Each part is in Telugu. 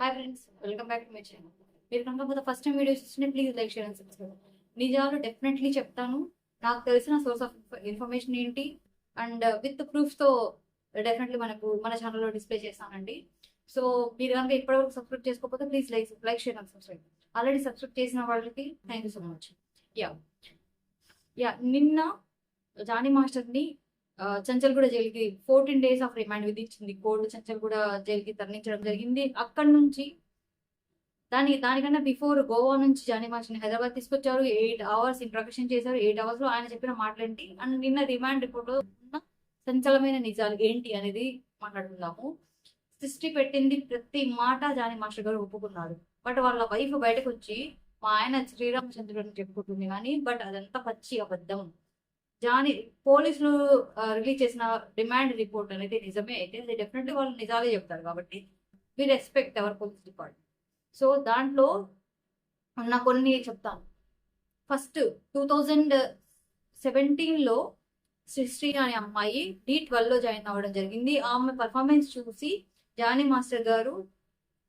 Hi friends, welcome back to my channel. మీరు కనుక ఫస్ట్ టైం వీడియోస్ ఇచ్చిన please like share and subscribe. నిజాలు డెఫినెట్లీ చెప్తాను. నాకు తెలిసిన సోర్స్ ఆఫ్ ఇన్ఫర్మేషన్ ఏంటి అండ్ విత్ ప్రూఫ్తో డెఫినెట్లీ మన ఛానల్లో డిస్ప్లే చేస్తానండి. సో మీరు కనుక ఇప్పటివరకు సబ్స్క్రైబ్ చేసుకోకపోతే please like share and subscribe. Already subscribe చేసిన వాళ్ళకి thank you so much. Yeah yeah నిన్న జానీ మాస్టర్ని చంచల్గూడ జైలుకి 14 days ఆఫ్ రిమాండ్ విధించింది కోర్టు. చంచల్గూడ జైలుకి తరలించడం జరిగింది. అక్కడి నుంచి దానికన్నా బిఫోర్ గోవా నుంచి జానీ మాస్టర్ని హైదరాబాద్ తీసుకొచ్చారు. 8 hours ఇంట్రాక్షన్ చేశారు. 8 hours లో ఆయన చెప్పిన మాటలేంటి అండ్ నిన్న రిమాండ్ రిపోర్ట్ లో ఉన్న సంచలనమైన నిజాలు ఏంటి అనేది మాట్లాడుకుందాము. సృష్టి పెట్టింది ప్రతి మాట జానీ మాస్టర్ గారు ఒప్పుకున్నారు. బట్ వాళ్ళ వైఫ్ బయటకు వచ్చి మా ఆయన శ్రీరామచంద్రుడు అని చెప్పుకుంటుంది కానీ బట్ అదంతా పచ్చి అబద్ధం. జానీ పోలీసులు రిలీజ్ చేసిన డిమాండ్ రిపోర్ట్ అనేది నిజమే అయితే అది డెఫినెట్లీ వాళ్ళు నిజాలే చెప్తారు కాబట్టి we respect our police department. So దాంట్లో ఉన్న కొన్ని చెప్తాను. ఫస్ట్ 2017లో శ్రీ అనే అమ్మాయి D12లో జాయిన్ అవ్వడం జరిగింది. ఆమె పర్ఫార్మెన్స్ చూసి జానీ మాస్టర్ గారు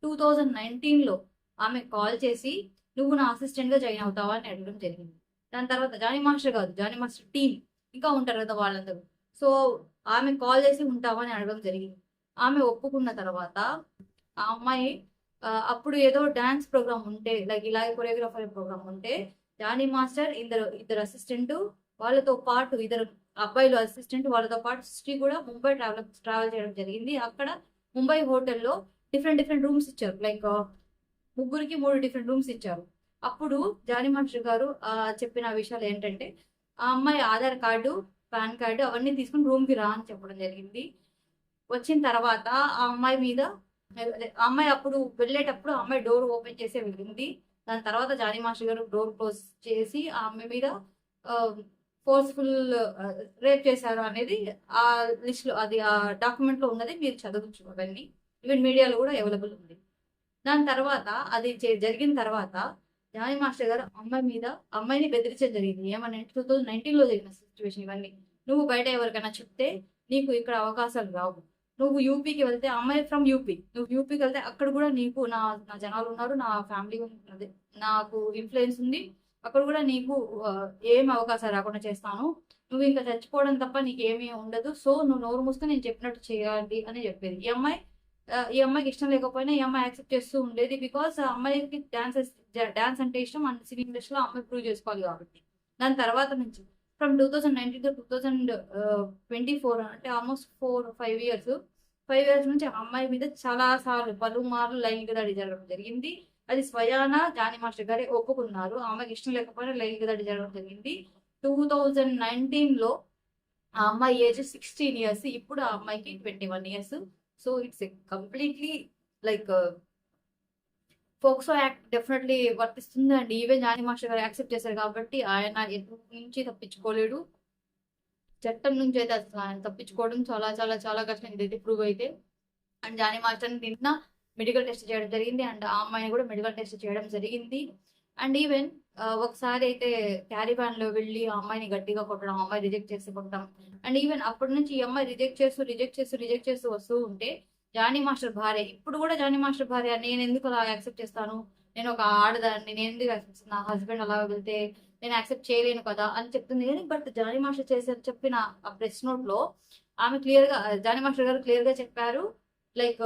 2019లో ఆమె కాల్ చేసి నువ్వు నా అసిస్టెంట్ గా జాయిన్ అవుతావా అని అడగడం జరిగింది. దాని తర్వాత జానీ మాస్టర్ కాదు, జానీ మాస్టర్ టీం ఇంకా ఉంటారు కదా వాళ్ళందరూ. సో ఆమె కాల్ చేసి ఉంటావా అని అడగడం జరిగింది. ఆమె ఒప్పుకున్న తర్వాత ఆ అమ్మాయి అప్పుడు ఏదో డాన్స్ ప్రోగ్రామ్ ఉంటే లైక్ ఇలా కొరియోగ్రాఫర్ ప్రోగ్రామ్ ఉంటే జానీ మాస్టర్ ఇద్దరు అసిస్టెంట్ వాళ్ళతో పాటు ఇద్దరు అబ్బాయిలు అసిస్టెంట్ వాళ్ళతో పాటు సృష్టి కూడా ముంబై ట్రావెల్ చేయడం జరిగింది. అక్కడ ముంబై హోటల్లో డిఫరెంట్ రూమ్స్ ఇచ్చారు. లైక్ ముగ్గురికి 3 డిఫరెంట్ రూమ్స్ ఇచ్చారు. అప్పుడు జానీ మాస్టర్ గారు చెప్పిన విషయాలు ఏంటంటే ఆ అమ్మాయి ఆధార్ కార్డు, పాన్ కార్డు అవన్నీ తీసుకుని రూమ్కి రా అని చెప్పడం జరిగింది. వచ్చిన తర్వాత ఆ అమ్మాయి అప్పుడు వెళ్ళేటప్పుడు ఆ అమ్మాయి డోర్ ఓపెన్ చేసే వెళ్ళింది. దాని తర్వాత జానీ మాస్టర్ గారు డోర్ క్లోజ్ చేసి ఆ అమ్మాయి మీద ఫోర్స్ఫుల్ రేప్ చేశారు అనేది ఆ లిస్ట్ లో అది ఆ డాక్యుమెంట్ లో ఉన్నది. మీరు చదవచ్చు అవన్నీ, ఈవెన్ మీడియాలో కూడా అవైలబుల్ ఉంది. దాని తర్వాత అది జరిగిన తర్వాత జానీ మాస్టర్ గారు అమ్మాయిని బెదిరించడం జరిగింది. ఏమని 2019లో జరిగిన సిచ్యువేషన్ ఇవన్నీ. నువ్వు బయట ఎవరికైనా చెప్తే నీకు ఇక్కడ అవకాశాలు రావు. నువ్వు యూపీకి వెళ్తే, అమ్మాయి ఫ్రమ్ యూపీ, నువ్వు యూపీకి వెళ్తే అక్కడ కూడా నీకు నా జనాలు ఉన్నారు, నా ఫ్యామిలీ ఉంది, నాకు ఇన్ఫ్లుయెన్స్ ఉంది, అక్కడ కూడా నీకు ఏం అవకాశాలు రాకుండా చేస్తాను. నువ్వు ఇంకా చచ్చిపోవడం తప్ప నీకు ఏమీ ఉండదు. సో నువ్వు నోరు మూసుకొని నేను చెప్పినట్టు చేయాలి అని చెప్పేది. ఈ అమ్మాయికి ఇష్టం లేకపోయినా ఈ అమ్మాయి యాక్సెప్ట్ చేస్తూ ఉండేది. బికాస్ ఆ అమ్మాయికి డాన్స్ అంటే ఇష్టం అండ్ సినీ ఇండస్ట్రీలో అమ్మాయి ప్రూవ్ చేసుకోవాలి కాబట్టి. దాని తర్వాత నుంచి ఫ్రమ్ 2019 to 2024 అంటే ఆల్మోస్ట్ 4-5 years నుంచి ఆ అమ్మాయి మీద చాలా సార్లు పలుమార్లు లైంగిక దాడి జరగడం జరిగింది. అది స్వయాన జానీ మాస్టర్ గారే ఒప్పుకున్నారు. ఆమెకి ఇష్టం లేకపోయినా లైంగిక దాడి జరగడం జరిగింది. 2019లో ఆ అమ్మాయి ఏజ్ 16 years, ఇప్పుడు ఆ అమ్మాయికి 21 years. So it's completely like POCSO act definitely వర్తిస్తుంది అండ్ ఈవెన్ జానీ మాస్టర్ గారు యాక్సెప్ట్ చేశారు కాబట్టి ఆయన నుంచి తప్పించుకోలేడు. చట్టం నుంచి అయితే అసలు ఆయన తప్పించుకోవడం చాలా చాలా చాలా కష్టం ఇదైతే ప్రూవ్ అయితే. అండ్ జానీ మాస్టర్ నిన్న మెడికల్ టెస్ట్ చేయడం జరిగింది అండ్ ఆ అమ్మాయిని కూడా మెడికల్ టెస్ట్ చేయడం జరిగింది. అండ్ ఈవెన్ ఒకసారి అయితే క్యారీవాన్ లో వెళ్ళి ఆ అమ్మాయిని గట్టిగా కొట్టడం, ఆ అమ్మాయి రిజెక్ట్ చేసి కొట్టడం అండ్ ఈవెన్ అప్పటి నుంచి ఈ అమ్మాయి రిజెక్ట్ చేస్తూ వస్తూ ఉంటే జానీ మాస్టర్ భార్య, ఇప్పుడు కూడా జానీ మాస్టర్ భార్య, నేను ఎందుకు అలా యాక్సెప్ట్ చేస్తాను, నేను ఒక ఆడదాన్ని, నేను ఎందుకు యాక్సెప్ట్ చేస్తాను, నా హస్బెండ్ అలా వెళ్తే నేను యాక్సెప్ట్ చేయలేను కదా అని చెప్తుంది. కానీ బట్ జానీ మాస్టర్ చెప్పిన ఆ ప్రెస్ నోట్ లో ఆమె జానీ మాస్టర్ గారు క్లియర్ గా చెప్పారు లైక్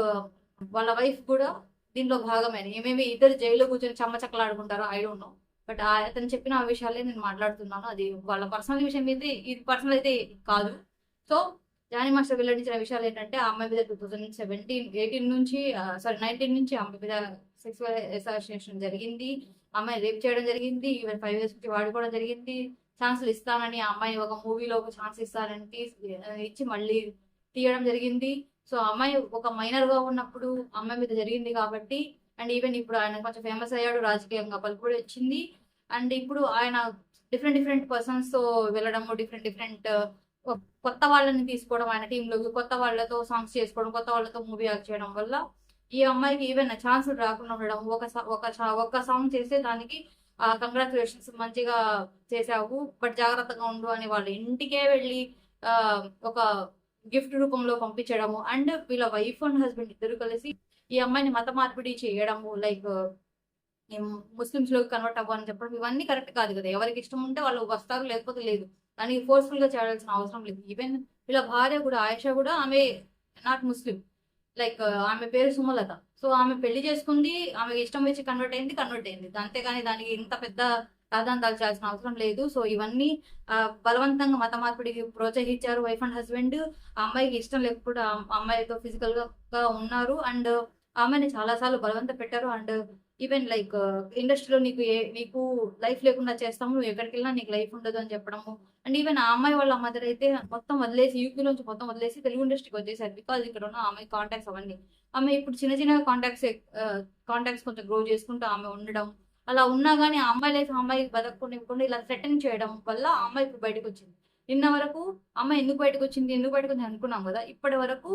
వాళ్ళ వైఫ్ కూడా దీనిలో భాగమే. ఏమేమి ఇద్దరు జైల్లో కూర్చొని చమ్మచక్కలాడుకుంటారో ఐ డోంట్ నో. బట్ అతను చెప్పిన ఆ విషయాలే నేను మాట్లాడుతున్నాను. అది వాళ్ళ పర్సనల్ విషయం అయితే, ఇది పర్సనల్ అయితే కాదు. సో జానీ మాస్టర్ వెల్లడించిన విషయాలు ఏంటంటే ఆ అమ్మాయి మీద 19 నుంచి అమ్మాయి మీద సెక్సువల్ అసాసినేషన్ జరిగింది. అమ్మాయి రేప్ చేయడం జరిగింది. ఈవెన్ 5 years నుంచి వాడుకోవడం జరిగింది. ఛాన్సులు ఇస్తానని ఆ అమ్మాయి ఒక మూవీలో ఒక ఛాన్స్ ఇస్తానని ఇచ్చి మళ్ళీ తీయడం జరిగింది. సో అమ్మాయి ఒక మైనర్ గా ఉన్నప్పుడు అమ్మాయి మీద జరిగింది కాబట్టి అండ్ ఈవెన్ ఇప్పుడు ఆయన కొంచెం ఫేమస్ అయ్యాడు, రాజకీయంగా పలుకుబడి వచ్చింది. అండ్ ఇప్పుడు ఆయన డిఫరెంట్ పర్సన్స్ తో వెళ్ళడం, డిఫరెంట్ కొత్త వాళ్ళని తీసుకోవడం, ఆయన టీంలోకి కొత్త వాళ్ళతో సాంగ్స్ చేసుకోవడం, కొత్త వాళ్ళతో మూవీ యాక్ట్ చేయడం వల్ల ఈ అమ్మాయికి ఈవెన్ ఛాన్సులు రాకుండా ఉండడం. ఒక సాంగ్ చేస్తే దానికి కంగ్రాచులేషన్స్, మంచిగా చేసావు బట్ జాగ్రత్తగా ఉండు అని వాళ్ళ ఇంటికే వెళ్ళి ఒక గిఫ్ట్ రూపంలో పంపించడము అండ్ వీళ్ళ వైఫ్ అండ్ హస్బెండ్ ఇద్దరు కలిసి ఈ అమ్మాయిని మత మార్పిడి చేయడము, లైక్ ముస్లిమ్స్ లోకి కన్వర్ట్ అవ్వాలని చెప్పడం ఇవన్నీ కరెక్ట్ కాదు కదా. ఎవరికి ఇష్టం ఉంటే వాళ్ళు వస్తారు, లేకపోతే లేదు. దానికి ఫోర్స్ఫుల్ గా చేయాల్సిన అవసరం లేదు. ఈవెన్ వీళ్ళ భార్య కూడా, ఆయేషా కూడా, ఆమె నాట్ ముస్లిం, లైక్ ఆమె పేరు సుమలత. సో ఆమె పెళ్లి చేసుకుంది, ఆమె ఇష్టం వచ్చి కన్వర్ట్ అయింది. అంతేగాని దానికి ఇంత పెద్ద ప్రాధాన్యత దాల్చాల్సిన అవసరం లేదు. సో ఇవన్నీ బలవంతంగా మత మార్పిడికి ప్రోత్సహించారు వైఫ్ అండ్ హస్బెండ్. ఆ అమ్మాయికి ఇష్టం లేకుండా ఆ అమ్మాయితో ఫిజికల్ గా ఉన్నారు, అండ్ ఆ అమ్మాయిని చాలా సార్లు బలవంత పెట్టారు. అండ్ ఈవెన్ లైక్ ఇండస్ట్రీలో నీకు లైఫ్ లేకుండా చేస్తాము, నువ్వు ఎక్కడికి వెళ్ళినా నీకు లైఫ్ ఉండదు అని చెప్పడము. అండ్ ఈవెన్ ఆ అమ్మాయి వాళ్ళ మదర్ అయితే మొత్తం వదిలేసి, యూపీ నుంచి మొత్తం వదిలేసి తెలుగు ఇండస్ట్రీకి వచ్చేసారు. బికాజ్ ఇక్కడ ఉన్న ఆమె కాంటాక్ట్స్ అవన్నీ, ఆమె ఇప్పుడు చిన్న చిన్న కాంటాక్ట్స్ కొంచెం గ్రో చేసుకుంటూ ఆమె ఉండడం. అలా ఉన్నా కానీ ఆ అమ్మాయి లైఫ్ అమ్మాయి బతకకుండా ఇలా థ్రెటన్ చేయడం వల్ల ఆ అమ్మాయి ఇప్పుడు బయటకు వచ్చింది. నిన్న వరకు అమ్మాయి ఎందుకు బయటకు వచ్చింది అనుకున్నాం కదా. ఇప్పటి వరకు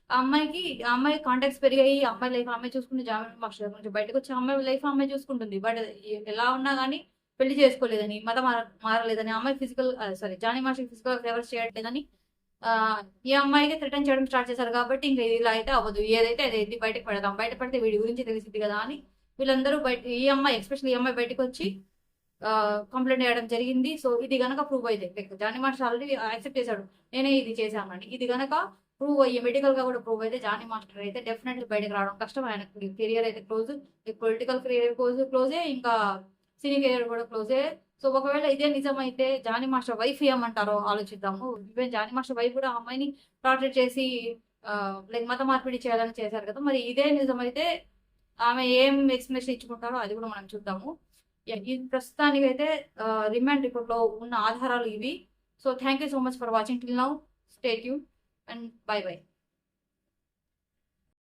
ఆ అమ్మాయి కాంటాక్ట్స్ పెరిగాయి, అమ్మాయి లైఫ్ అమ్మాయి చూసుకుంటే, జామీన్ మాస్టర్ నుంచి బయటకు వచ్చి అమ్మాయి లైఫ్ అమ్మాయి చూసుకుంటుంది. బట్ ఎలా ఉన్నా కానీ పెళ్లి చేసుకోలేదని, మతం మారలేదని, అమ్మాయి జానీ మాస్టర్ ఫిజికల్ ఫేవర్స్ చేయట్లేదని ఈ అమ్మాయికి థ్రెటన్ చేయడం స్టార్ట్ చేశారు. కాబట్టి ఇంకా ఇలా అయితే అవ్వదు, ఏదైతే అదైతే బయటకు పెడదాం, బయట పడితే వీడి గురించి తెలిసింది కదా అని వీళ్ళందరూ ఈ అమ్మాయి ఎస్పెషల్లీ ఈ అమ్మాయి బయటకు వచ్చి కంప్లైంట్ చేయడం జరిగింది. సో ఇది గనక ప్రూవ్ అయితే, జానీ మాస్టర్ ఆల్రెడీ యాక్సెప్ట్ చేశాడు నేనే ఇది చేశానని. ఇది గనక ప్రూవ్ అయ్యి మెడికల్ గా కూడా ప్రూవ్ అయితే జానీ మాస్టర్ అయితే డెఫినెట్లీ బయటకు రావడం కష్టం. ఆయన కెరియర్ అయితే క్లోజ్, పొలిటికల్ కెరియర్ క్లోజే, ఇంకా సినీ కెరియర్ కూడా క్లోజే. సో ఒకవేళ ఇదే నిజమైతే జానీ మాస్టర్ వైఫ్ ఏమంటారో ఆలోచిద్దాము. ఈవెన్ జానీ మాస్టర్ వైఫ్ కూడా అమ్మాయిని టార్చర్ చేసి లైక్ మత మార్పిడి చేయాలని చేశారు కదా. మరి ఇదే నిజమైతే ఆమె ఏం ఎక్స్ప్లెనేషన్ ఇచ్చుకుంటారో అది కూడా మనం చూద్దాము. ఈ ప్రస్తుతానికి అయితే రిమాండ్ రిపోర్ట్ లో ఉన్న ఆధారాలు ఇవి. So thank you so much for watching till now. Stay tune and bye bye.